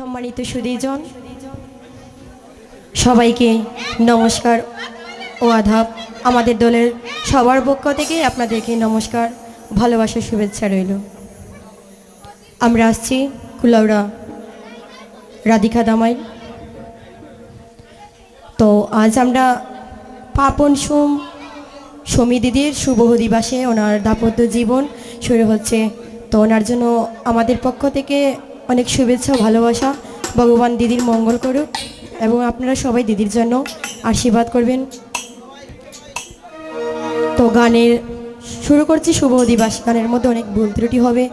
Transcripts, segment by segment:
সম্মানিত সুধীজন সবাইকে নমস্কার ও আদাব। আমাদের দলের সবার পক্ষ থেকে আপনাদেরকে নমস্কার, ভালোবাসার শুভেচ্ছা রইল। আমরা আসছি কুলাউড়া রাধিকা দামাইল। তো আজ আমরা পাপন সমী দিদির শুভ দিবসে ওনার দাম্পত্য জীবন শুরু হচ্ছে। তো ওনার জন্য আমাদের পক্ষ থেকে অনেক শুভেচ্ছা ভালোবাসা। ভগবান দিদির মঙ্গল করুক এবং আপনারা সবাই দিদির জন্য আশীর্বাদ করবেন। তো গানের শুরু করছি শুভ দিবস। গানের মধ্যে অনেক ভুল ত্রুটি হবে,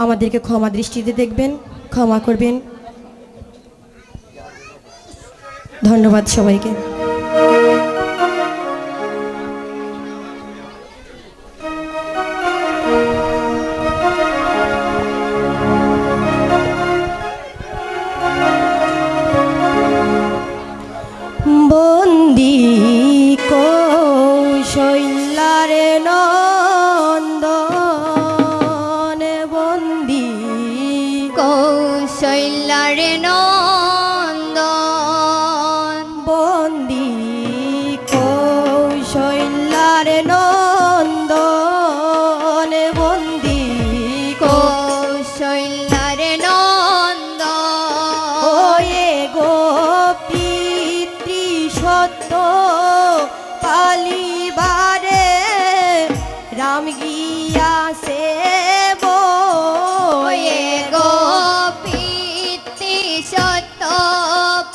আমাদেরকে ক্ষমা দৃষ্টিতে দেখবেন, ক্ষমা করবেন। ধন্যবাদ সবাইকে। বন্দি কৌশল্যার নন্দন, বন্দি কৌশল্যার নন্দন, বন্দি কৌশল্যার নন্দন, বন্দি কৌশল্যার নন্দন, ওয়ে গো পিতৃ সত্য পালিবারে রাম গিয়াছে ওয়ে গো পিতৃ সত্য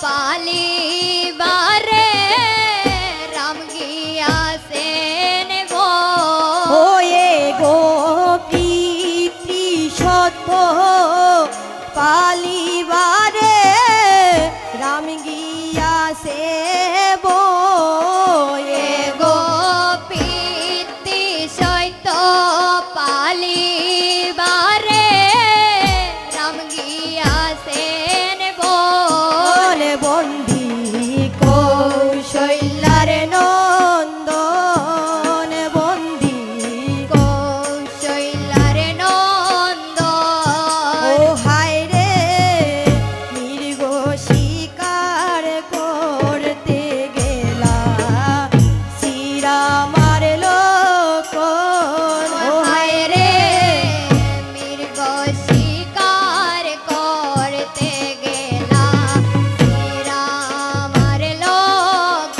পালিবারে রাম গিয়াছেন গো। ওয়ে গো পিতৃ সত্য পালিবারে রাম গিয়াছে ওয়ে গো পিতৃ সত্য পালিবারে রাম গিয়াছেন গো। বলে বন্দি কৌশল্যার নন্দন, বন্দি কৌশল্যার নন্দন, ও হায় রে মৃগ শিকার করতে গেলা শ্রীরামার লোকন। ও হায় রে মৃগ শিকার করতে গেলা শ্রীরামার লোকন।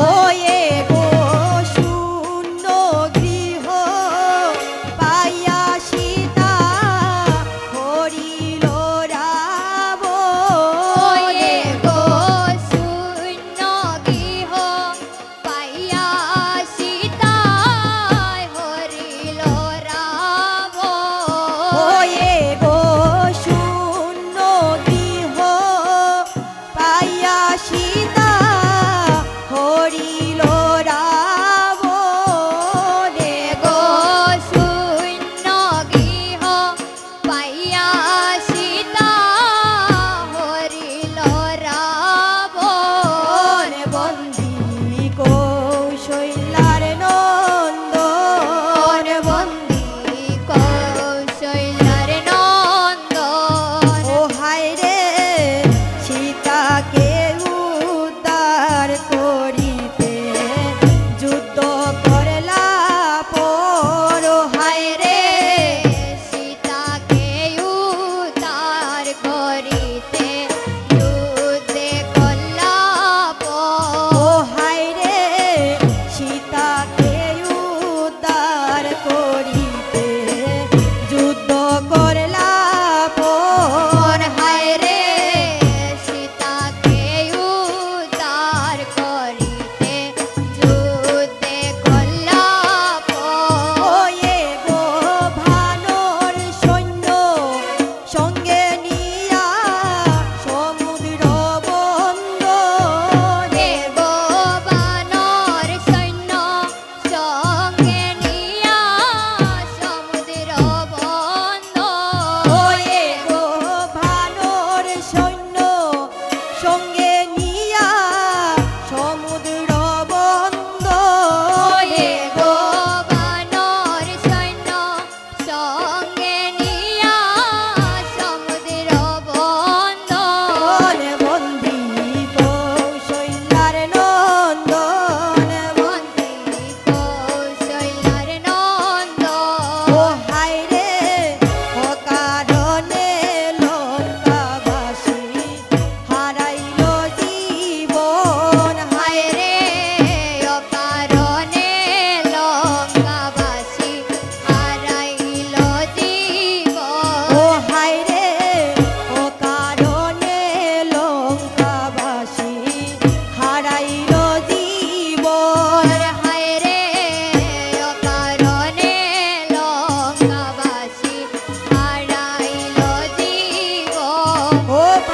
ওয়ে গো শূন্য গৃহ পাইয়া সীতা হরিল রাবণ। ওয়ে গো শূন্য গৃহ পাইয়া সীতা হরিল রাবণ। ওয়ে গো শূন্য গৃহ পাইয়া সীতা হরিল রাবণ। গো শূন্য গৃহ পাইয়া সীতা হরিল রাবণ। বন্দি কৌশল্যার নন্দন, বন্দি কৌশল্যার নন্দন, ও হায় রে সীতাকে উদ্ধার করিতে যুদ্ধ করলা পর। ও হায় রে সীতাকে উদ্ধার করিতে যুদ্ধে করলা ও হায় রে সীতাকে উদ্ধার করিতে যুদ্ধ করলা পর। হায় রে সীতাকে উদ্ধার করিতে যুদ্ধে করলা ওয়ে গো ভানর সৈন্য সঙ্গে নিয়া ও